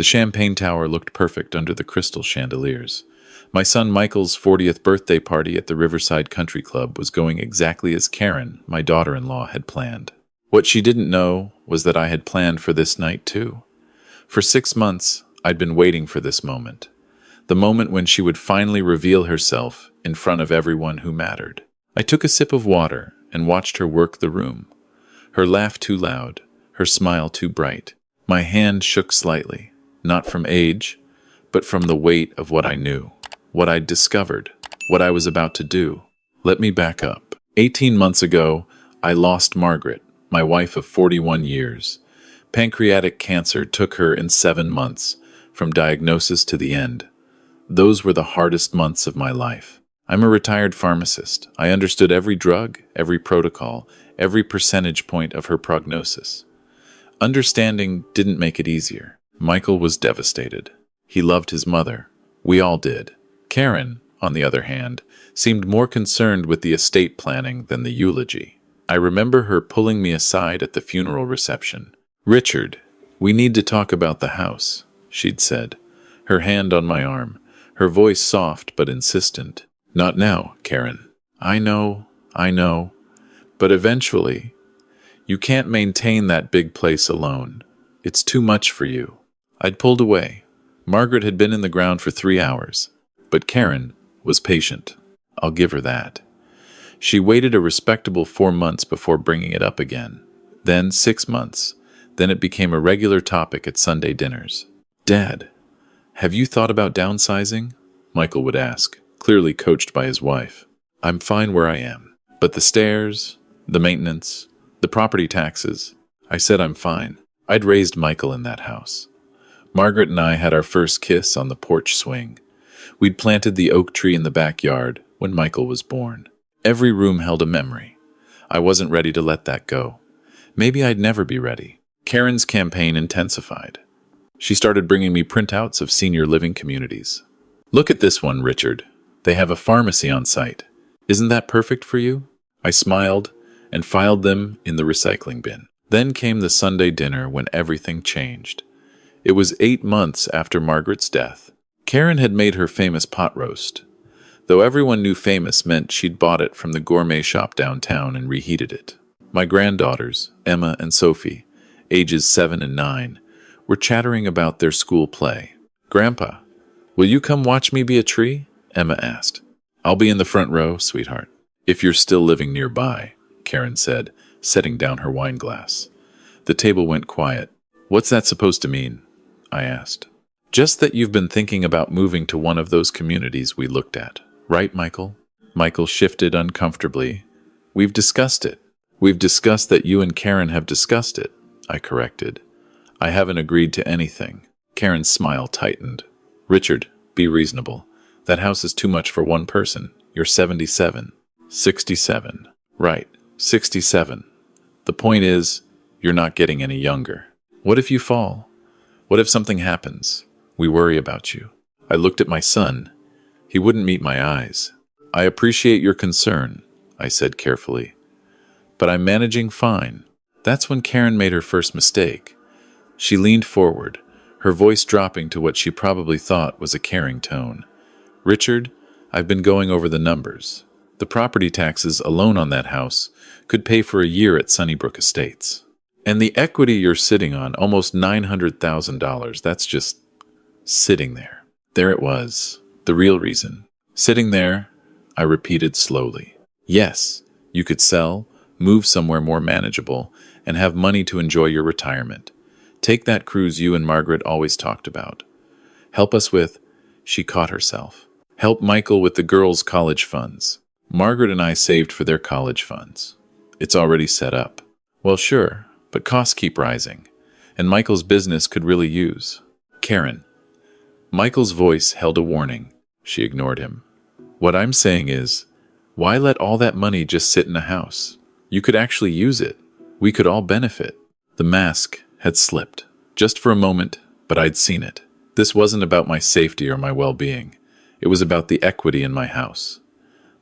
The champagne tower looked perfect under the crystal chandeliers. My son Michael's 40th birthday party at the Riverside Country Club was going exactly as Karen, my daughter-in-law, had planned. What she didn't know was that I had planned for this night too. For 6 months, I'd been waiting for this moment. The moment when she would finally reveal herself in front of everyone who mattered. I took a sip of water and watched her work the room. Her laugh too loud, her smile too bright. My hand shook slightly, not from age, but from the weight of what I knew, what I'd discovered, what I was about to do. Let me back up. 18 months ago, I lost Margaret, my wife of 41 years. Pancreatic cancer took her in 7 months, from diagnosis to the end. Those were the hardest months of my life. I'm a retired pharmacist. I understood every drug, every protocol, every percentage point of her prognosis. Understanding didn't make it easier. Michael was devastated. He loved his mother. We all did. Karen, on the other hand, seemed more concerned with the estate planning than the eulogy. I remember her pulling me aside at the funeral reception. "Richard, we need to talk about the house," she'd said, her hand on my arm, her voice soft but insistent. "Not now, Karen. I know. But eventually, you can't maintain that big place alone. It's too much for you." I'd pulled away. Margaret had been in the ground for 3 hours, but Karen was patient. I'll give her that. She waited a respectable 4 months before bringing it up again. Then 6 months. Then it became a regular topic at Sunday dinners. "Dad, have you thought about downsizing?" Michael would ask, clearly coached by his wife. "I'm fine where I am. But the stairs, the maintenance, the property taxes." I said I'm fine. I'd raised Michael in that house. Margaret and I had our first kiss on the porch swing. We'd planted the oak tree in the backyard when Michael was born. Every room held a memory. I wasn't ready to let that go. Maybe I'd never be ready. Karen's campaign intensified. She started bringing me printouts of senior living communities. "Look at this one, Richard. They have a pharmacy on site. Isn't that perfect for you?" I smiled and filed them in the recycling bin. Then came the Sunday dinner when everything changed. It was 8 months after Margaret's death. Karen had made her famous pot roast. Though everyone knew famous meant she'd bought it from the gourmet shop downtown and reheated it. My granddaughters, Emma and Sophie, ages 7 and 9, were chattering about their school play. "Grandpa, will you come watch me be a tree?" Emma asked. "I'll be in the front row, sweetheart." "If you're still living nearby," Karen said, setting down her wine glass. The table went quiet. "What's that supposed to mean?" I asked. "Just that you've been thinking about moving to one of those communities we looked at. Right, Michael?" Michael shifted uncomfortably. "We've discussed it. We've discussed that you and Karen have discussed it," I corrected. "I haven't agreed to anything." Karen's smile tightened. "Richard, be reasonable. That house is too much for one person. You're 77. 67. Right, 67. The point is, you're not getting any younger. What if you fall? What if something happens? We worry about you." I looked at my son. He wouldn't meet my eyes. "I appreciate your concern," I said carefully. "But I'm managing fine." That's when Karen made her first mistake. She leaned forward, her voice dropping to what she probably thought was a caring tone. "Richard, I've been going over the numbers. The property taxes alone on that house could pay for a year at Sunnybrook Estates. And the equity you're sitting on, almost $900,000, that's just sitting there." There it was, the real reason. "Sitting there," I repeated slowly. "Yes, you could sell, move somewhere more manageable, and have money to enjoy your retirement. Take that cruise you and Margaret always talked about. Help us with," she caught herself, "help Michael with the girls' college funds." Margaret and I saved for their college funds. "It's already set up." "Well, sure, but costs keep rising, and Michael's business could really use." "Karen." Michael's voice held a warning. She ignored him. "What I'm saying is, why let all that money just sit in a house? You could actually use it. We could all benefit." The mask had slipped, just for a moment, but I'd seen it. This wasn't about my safety or my well-being. It was about the equity in my house.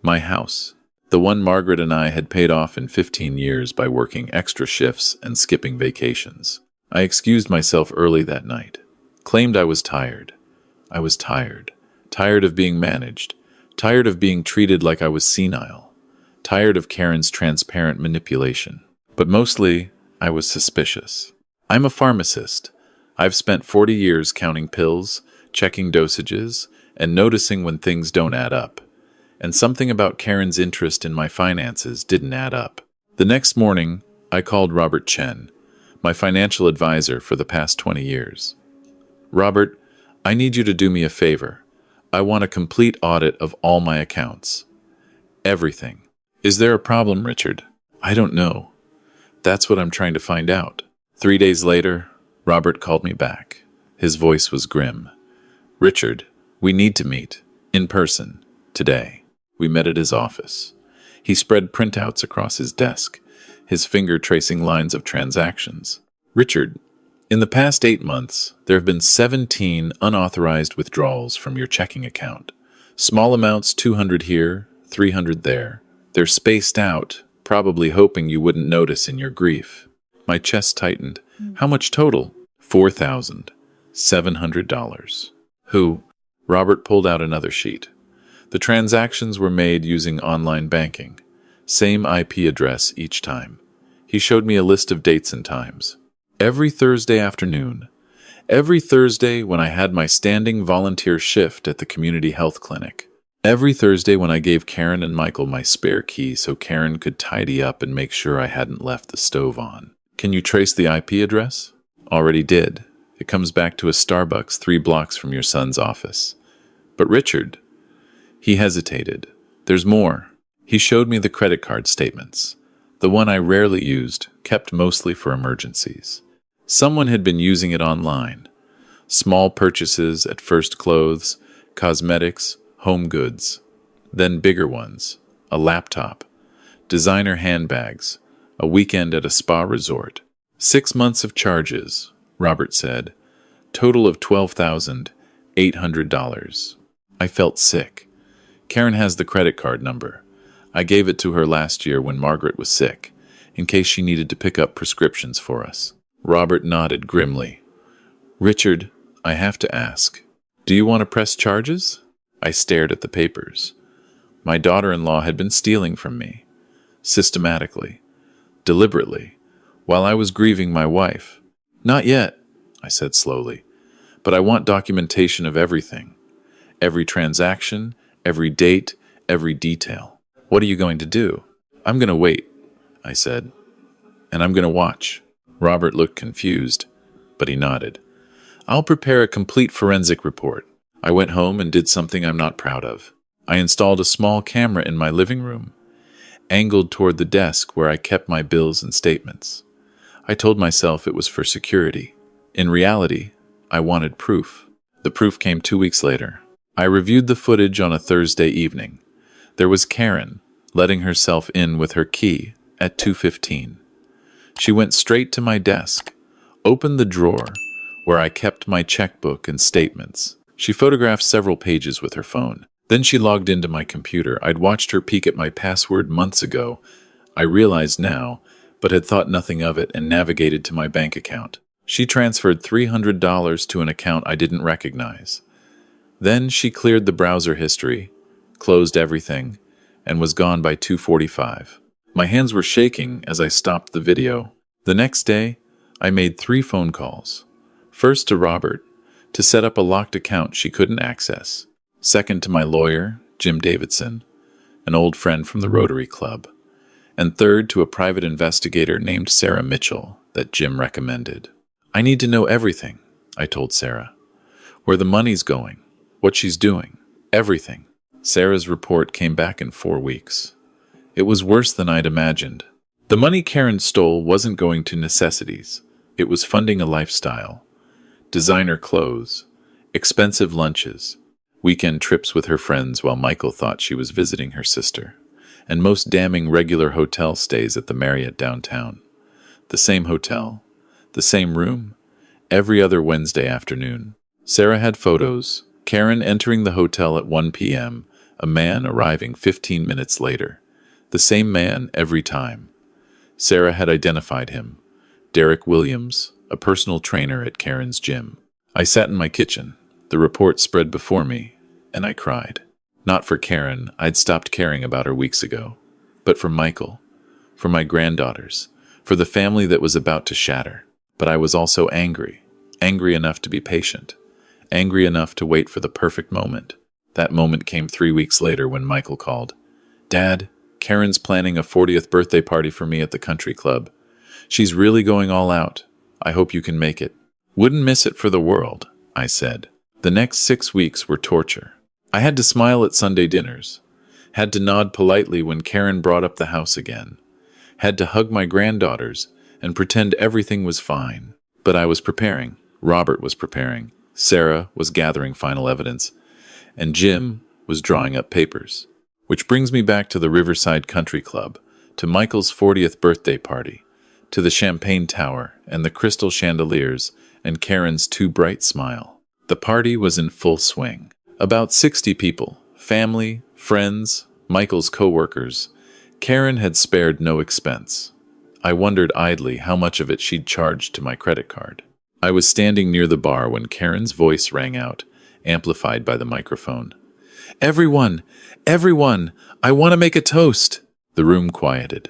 My house. The one Margaret and I had paid off in 15 years by working extra shifts and skipping vacations. I excused myself early that night. Claimed I was tired. I was tired. Tired of being managed. Tired of being treated like I was senile. Tired of Karen's transparent manipulation. But mostly, I was suspicious. I'm a pharmacist. I've spent 40 years counting pills, checking dosages, and noticing when things don't add up. And something about Karen's interest in my finances didn't add up. The next morning, I called Robert Chen, my financial advisor for the past 20 years. Robert, I need you to do me a favor. I want a complete audit of all my accounts. Everything. Is there a problem, Richard? I don't know. That's what I'm trying to find out. 3 days later, Robert called me back. His voice was grim. Richard, we need to meet. In person. Today. We met at his office. He spread printouts across his desk, his finger tracing lines of transactions. Richard, in the past 8 months, there have been 17 unauthorized withdrawals from your checking account. Small amounts, 200 here, 300 there. They're spaced out, probably hoping you wouldn't notice in your grief. My chest tightened. How much total? $4,700. Who? Robert pulled out another sheet. The transactions were made using online banking. Same IP address each time. He showed me a list of dates and times. Every Thursday afternoon. Every Thursday when I had my standing volunteer shift at the community health clinic. Every Thursday when I gave Karen and Michael my spare key so Karen could tidy up and make sure I hadn't left the stove on. Can you trace the IP address? Already did. It comes back to a Starbucks 3 blocks from your son's office. But Richard... He hesitated. There's more. He showed me the credit card statements. The one I rarely used, kept mostly for emergencies. Someone had been using it online. Small purchases at first clothes, cosmetics, home goods. Then bigger ones. A laptop. Designer handbags. A weekend at a spa resort. 6 months of charges, Robert said. Total of $12,800. I felt sick. Karen has the credit card number. I gave it to her last year when Margaret was sick, in case she needed to pick up prescriptions for us. Robert nodded grimly. Richard, I have to ask, do you want to press charges? I stared at the papers. My daughter-in-law had been stealing from me. Systematically. Deliberately. While I was grieving my wife. Not yet, I said slowly. But I want documentation of everything. Every transaction, every date, every detail. What are you going to do? I'm going to wait, I said. And I'm going to watch. Robert looked confused, but he nodded. I'll prepare a complete forensic report. I went home and did something I'm not proud of. I installed a small camera in my living room, angled toward the desk where I kept my bills and statements. I told myself it was for security. In reality, I wanted proof. The proof came 2 weeks later. I reviewed the footage on a Thursday evening. There was Karen, letting herself in with her key at 2:15. She went straight to my desk, opened the drawer where I kept my checkbook and statements. She photographed several pages with her phone. Then she logged into my computer. I'd watched her peek at my password months ago. I realized now, but had thought nothing of it and navigated to my bank account. She transferred $300 to an account I didn't recognize. Then she cleared the browser history, closed everything, and was gone by 2:45. My hands were shaking as I stopped the video. The next day, I made 3 phone calls. First to Robert, to set up a locked account she couldn't access. Second to my lawyer, Jim Davidson, an old friend from the Rotary Club. And third to a private investigator named Sarah Mitchell that Jim recommended. I need to know everything, I told Sarah. Where the money's going. What she's doing. Everything. Sarah's report came back in 4 weeks. It was worse than I'd imagined. The money Karen stole wasn't going to necessities. It was funding a lifestyle. Designer clothes. Expensive lunches. Weekend trips with her friends while Michael thought she was visiting her sister. And most damning regular hotel stays at the Marriott downtown. The same hotel. The same room. Every other Wednesday afternoon. Sarah had photos. Karen entering the hotel at 1 p.m., a man arriving 15 minutes later. The same man every time. Sarah had identified him. Derek Williams, a personal trainer at Karen's gym. I sat in my kitchen, the report spread before me, and I cried. Not for Karen, I'd stopped caring about her weeks ago, but for Michael, for my granddaughters, for the family that was about to shatter. But I was also angry, angry enough to be patient, angry enough to wait for the perfect moment. That moment came 3 weeks later when Michael called. "Dad, Karen's planning a 40th birthday party for me at the country club. She's really going all out. I hope you can make it." "Wouldn't miss it for the world," I said. The next 6 weeks were torture. I had to smile at Sunday dinners, had to nod politely when Karen brought up the house again, had to hug my granddaughters and pretend everything was fine. But I was preparing. Robert was preparing. Sarah was gathering final evidence. And Jim was drawing up papers. Which brings me back to the Riverside Country Club, to Michael's 40th birthday party, to the champagne tower and the crystal chandeliers and Karen's too bright smile. The party was in full swing. About 60 people, family, friends, Michael's co-workers. Karen had spared no expense. I wondered idly how much of it she'd charged to my credit card. I was standing near the bar when Karen's voice rang out, amplified by the microphone. "Everyone! Everyone! I want to make a toast!" The room quieted.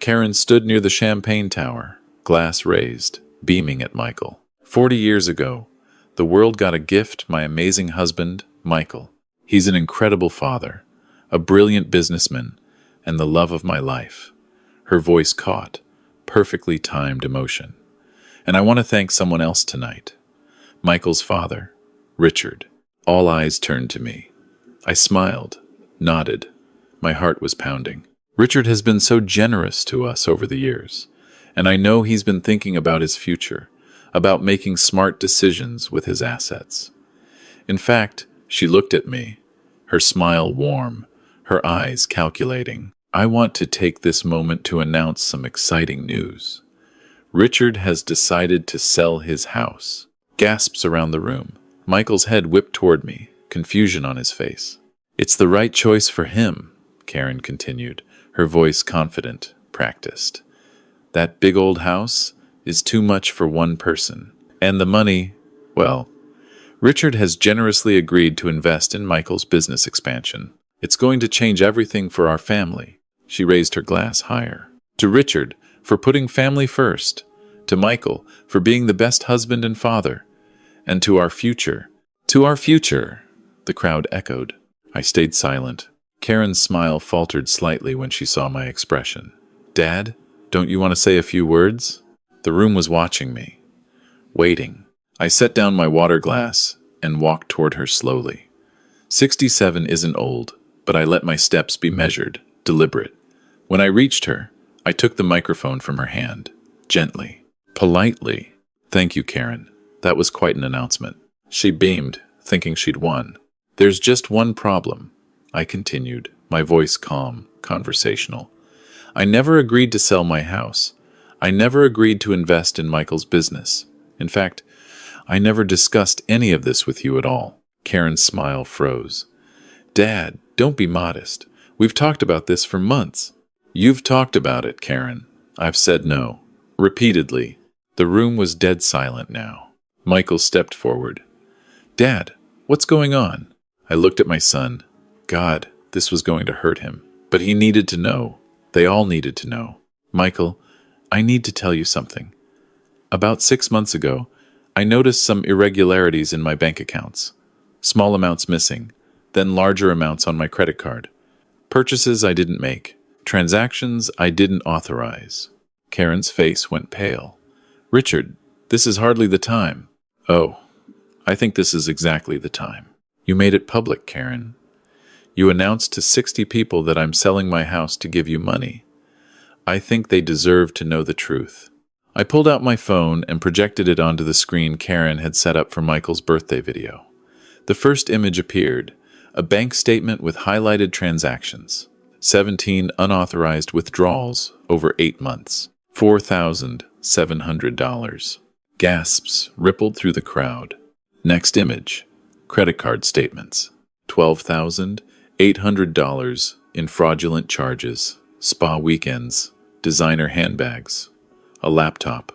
Karen stood near the champagne tower, glass raised, beaming at Michael. 40 years ago, the world got a gift, my amazing husband, Michael. He's an incredible father, a brilliant businessman, and the love of my life. Her voice caught, perfectly timed emotion. And I want to thank someone else tonight. Michael's father, Richard. All eyes turned to me. I smiled, nodded. My heart was pounding. Richard has been so generous to us over the years, and I know he's been thinking about his future, about making smart decisions with his assets. In fact, she looked at me, her smile warm, her eyes calculating. I want to take this moment to announce some exciting news. Richard has decided to sell his house. Gasps around the room. Michael's head whipped toward me, confusion on his face. "It's the right choice for him," Karen continued, her voice confident, practiced. "That big old house is too much for one person. And the money, well, Richard has generously agreed to invest in Michael's business expansion. It's going to change everything for our family." She raised her glass higher. "To Richard, for putting family first. To Michael, for being the best husband and father. And to our future." "To our future," the crowd echoed. I stayed silent. Karen's smile faltered slightly when she saw my expression. "Dad, don't you want to say a few words?" The room was watching me, waiting. I set down my water glass and walked toward her slowly. 67 isn't old, but I let my steps be measured, deliberate. When I reached her, I took the microphone from her hand, gently, politely. "Thank you, Karen. That was quite an announcement." She beamed, thinking she'd won. "There's just one problem," I continued, my voice calm, conversational. "I never agreed to sell my house. I never agreed to invest in Michael's business. In fact, I never discussed any of this with you at all." Karen's smile froze. "Dad, don't be modest. We've talked about this for months." "You've talked about it, Karen. I've said no." Repeatedly. The room was dead silent now. Michael stepped forward. "Dad, what's going on?" I looked at my son. God, this was going to hurt him. But he needed to know. They all needed to know. "Michael, I need to tell you something. About 6 months ago, I noticed some irregularities in my bank accounts. Small amounts missing, then larger amounts on my credit card. Purchases I didn't make. Transactions I didn't authorize." Karen's face went pale. "Richard, this is hardly the time." "Oh, I think this is exactly the time. You made it public, Karen. You announced to 60 people that I'm selling my house to give you money. I think they deserve to know the truth." I pulled out my phone and projected it onto the screen Karen had set up for Michael's birthday video. The first image appeared, a bank statement with highlighted transactions. 17 unauthorized withdrawals over 8 months. $4,700. Gasps rippled through the crowd. Next image. Credit card statements. $12,800 in fraudulent charges. Spa weekends. Designer handbags. A laptop.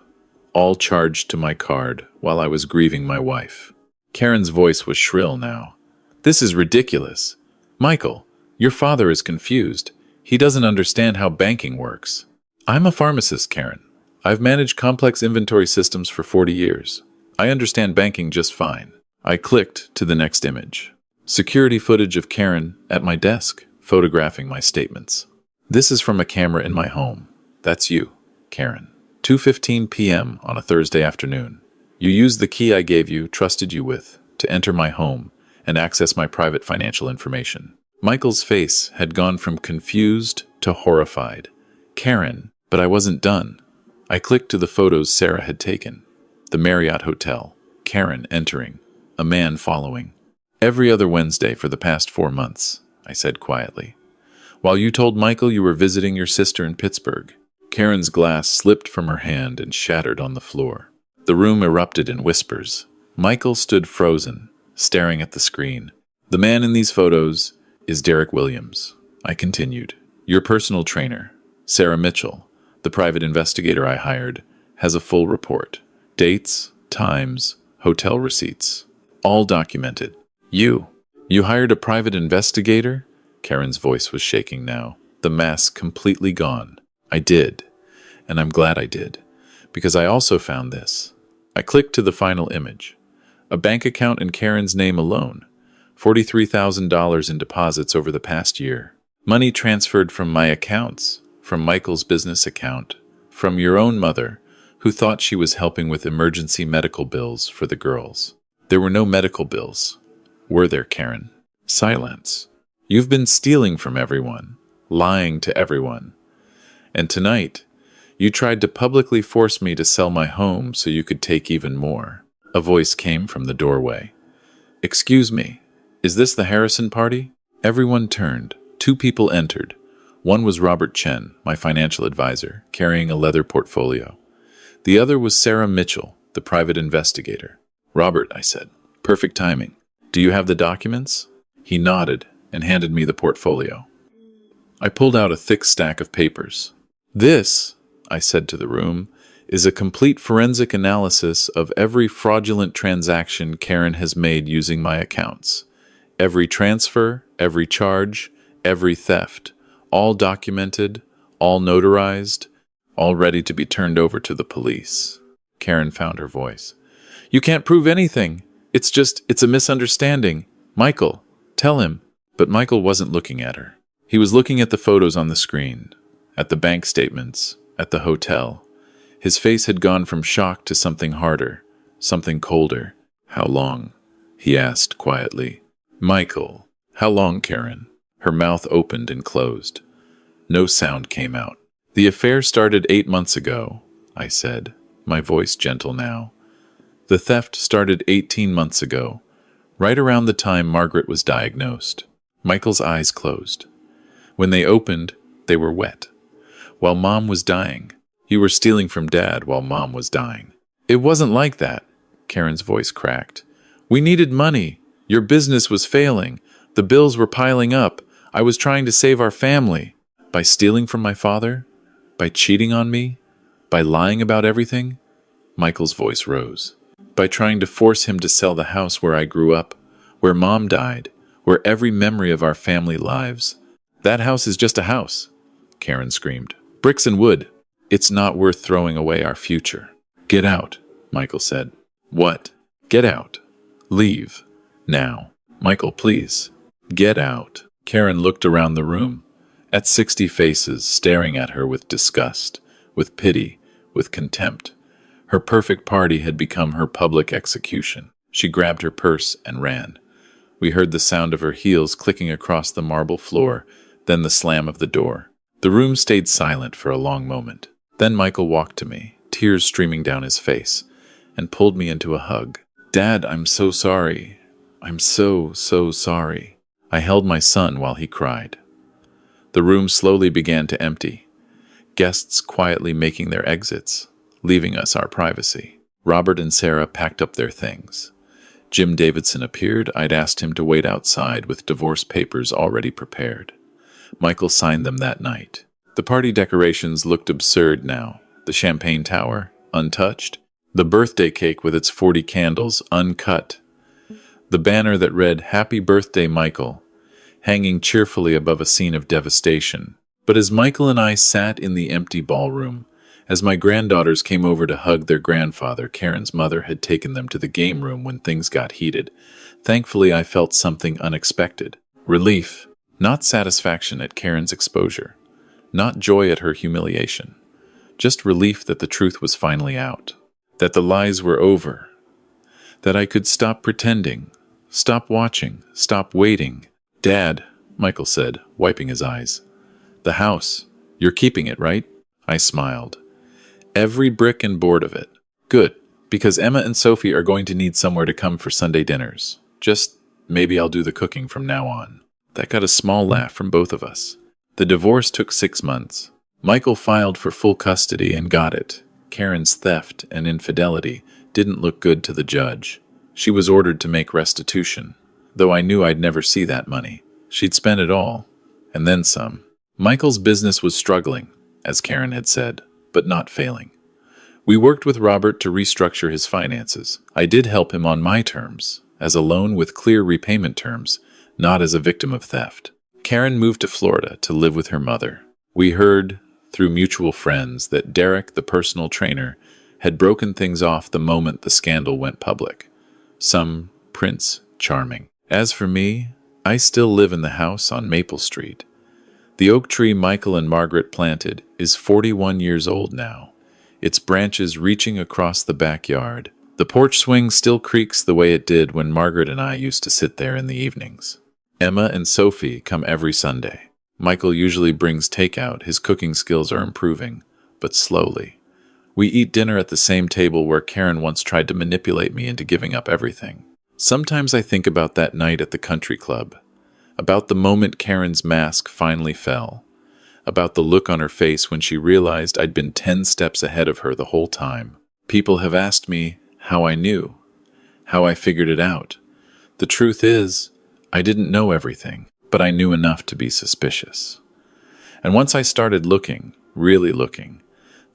all charged to my card while I was grieving my wife. Karen's voice was shrill now. This is ridiculous. Michael, your father is confused. He doesn't understand how banking works. I'm a pharmacist, Karen. I've managed complex inventory systems for 40 years. I understand banking just fine. I clicked to the next image. Security footage of Karen at my desk, photographing my statements. This is from a camera in my home. That's you, Karen. 2:15 p.m. on a Thursday afternoon. You used the key I gave you, trusted you with, to enter my home and access my private financial information. Michael's face had gone from confused to horrified. Karen, but I wasn't done. I clicked to the photos Sarah had taken. The Marriott Hotel, Karen entering, a man following. Every other Wednesday for the past 4 months, I said quietly. While you told Michael you were visiting your sister in Pittsburgh, Karen's glass slipped from her hand and shattered on the floor. The room erupted in whispers. Michael stood frozen, staring at the screen. The man in these photos is Derek Williams, I continued. Your personal trainer, Sarah Mitchell, the private investigator I hired, has a full report. Dates, times, hotel receipts, all documented. You hired a private investigator? Karen's voice was shaking now, the mask completely gone. I did, and I'm glad I did, because I also found this. I clicked to the final image. A bank account in Karen's name alone, $43,000 in deposits over the past year. Money transferred from my accounts, from Michael's business account, from your own mother, who thought she was helping with emergency medical bills for the girls. There were no medical bills. Were there, Karen? Silence. You've been stealing from everyone, lying to everyone. And tonight, you tried to publicly force me to sell my home so you could take even more. A voice came from the doorway. Excuse me, is this the Harrison party? Everyone turned. 2 people entered. One was Robert Chen, my financial advisor, carrying a leather portfolio. The other was Sarah Mitchell, the private investigator. Robert, I said. Perfect timing. Do you have the documents? He nodded and handed me the portfolio. I pulled out a thick stack of papers. This, I said to the room, is a complete forensic analysis of every fraudulent transaction Karen has made using my accounts. Every transfer, every charge, every theft, all documented, all notarized, all ready to be turned over to the police. Karen found her voice. You can't prove anything. It's a misunderstanding. Michael, tell him. But Michael wasn't looking at her. He was looking at the photos on the screen, at the bank statements, at the hotel. His face had gone from shock to something harder, something colder. How long? He asked quietly. Michael, how long, Karen? Her mouth opened and closed. No sound came out. The affair started 8 months ago, I said, my voice gentle now. The theft started 18 months ago, right around the time Margaret was diagnosed. Michael's eyes closed. When they opened, they were wet. While Mom was dying, you were stealing from Dad while Mom was dying. It wasn't like that, Karen's voice cracked. We needed money. Your business was failing. The bills were piling up. I was trying to save our family. By stealing from my father? By cheating on me? By lying about everything? Michael's voice rose. By trying to force him to sell the house where I grew up, where Mom died, where every memory of our family lives. That house is just a house, Karen screamed. Bricks and wood. It's not worth throwing away our future. Get out, Michael said. What? Get out. Leave. Now. Michael, please. Get out. Karen looked around the room, at 60 faces staring at her with disgust, with pity, with contempt. Her perfect party had become her public execution. She grabbed her purse and ran. We heard the sound of her heels clicking across the marble floor, then the slam of the door. The room stayed silent for a long moment. Then Michael walked to me, tears streaming down his face, and pulled me into a hug. Dad, I'm so sorry. I'm so sorry. I held my son while he cried. The room slowly began to empty, guests quietly making their exits, leaving us our privacy. Robert and Sarah packed up their things. Jim Davidson appeared. I'd asked him to wait outside with divorce papers already prepared. Michael signed them that night. The party decorations looked absurd now. The champagne tower, untouched, The birthday cake with its 40 candles, uncut. The banner that read, "Happy Birthday, Michael," hanging cheerfully above a scene of devastation. But as Michael and I sat in the empty ballroom, as my granddaughters came over to hug their grandfather, Karen's mother had taken them to the game room when things got heated. Thankfully, I felt something unexpected. Relief. Not satisfaction at Karen's exposure. Not joy at her humiliation. Just relief that the truth was finally out. That the lies were over. That I could stop pretending. Stop watching. Stop waiting. "Dad," Michael said, wiping his eyes. "The house. You're keeping it, right?" I smiled. "Every brick and board of it." "Good, because Emma and Sophie are going to need somewhere to come for Sunday dinners. Just maybe I'll do the cooking from now on." That got a small laugh from both of us. The divorce took 6 months. Michael filed for full custody and got it. Karen's theft and infidelity didn't look good to the judge. She was ordered to make restitution, though I knew I'd never see that money. She'd spent it all, and then some. Michael's business was struggling, as Karen had said, but not failing. We worked with Robert to restructure his finances. I did help him on my terms, as a loan with clear repayment terms, not as a victim of theft. Karen moved to Florida to live with her mother. We heard, through mutual friends, that Derek, the personal trainer, had broken things off the moment the scandal went public. Some Prince Charming. As for me, I still live in the house on Maple Street. The oak tree Michael and Margaret planted is 41 years old now, its branches reaching across the backyard. The porch swing still creaks the way it did when Margaret and I used to sit there in the evenings. Emma and Sophie come every Sunday. Michael usually brings takeout. His cooking skills are improving, but slowly. We eat dinner at the same table where Karen once tried to manipulate me into giving up everything. Sometimes I think about that night at the country club, about the moment Karen's mask finally fell, about the look on her face when she realized I'd been 10 steps ahead of her the whole time. People have asked me how I knew, how I figured it out. The truth is, I didn't know everything, but I knew enough to be suspicious. And once I started looking, really looking,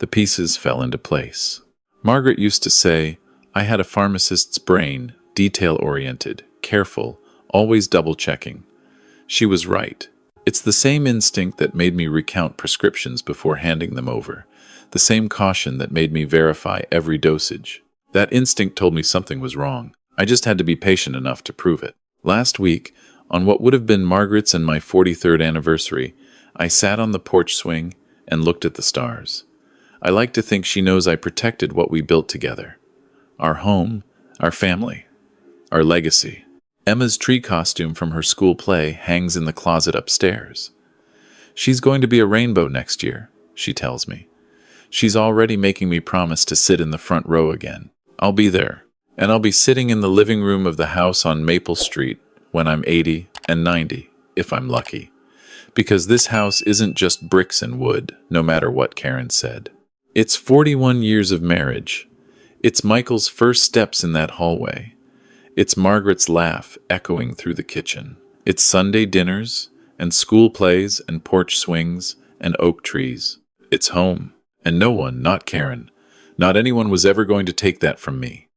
the pieces fell into place. Margaret used to say, I had a pharmacist's brain, detail-oriented, careful, always double-checking. She was right. It's the same instinct that made me recount prescriptions before handing them over, the same caution that made me verify every dosage. That instinct told me something was wrong. I just had to be patient enough to prove it. Last week, on what would have been Margaret's and my 43rd anniversary, I sat on the porch swing and looked at the stars. I like to think she knows I protected what we built together. Our home, our family, our legacy. Emma's tree costume from her school play hangs in the closet upstairs. She's going to be a rainbow next year, she tells me. She's already making me promise to sit in the front row again. I'll be there, and I'll be sitting in the living room of the house on Maple Street when I'm 80 and 90, if I'm lucky. Because this house isn't just bricks and wood, no matter what Karen said. It's 41 years of marriage. It's Michael's first steps in that hallway. It's Margaret's laugh echoing through the kitchen. It's Sunday dinners and school plays and porch swings and oak trees. It's home. And no one, not Karen, not anyone was ever going to take that from me.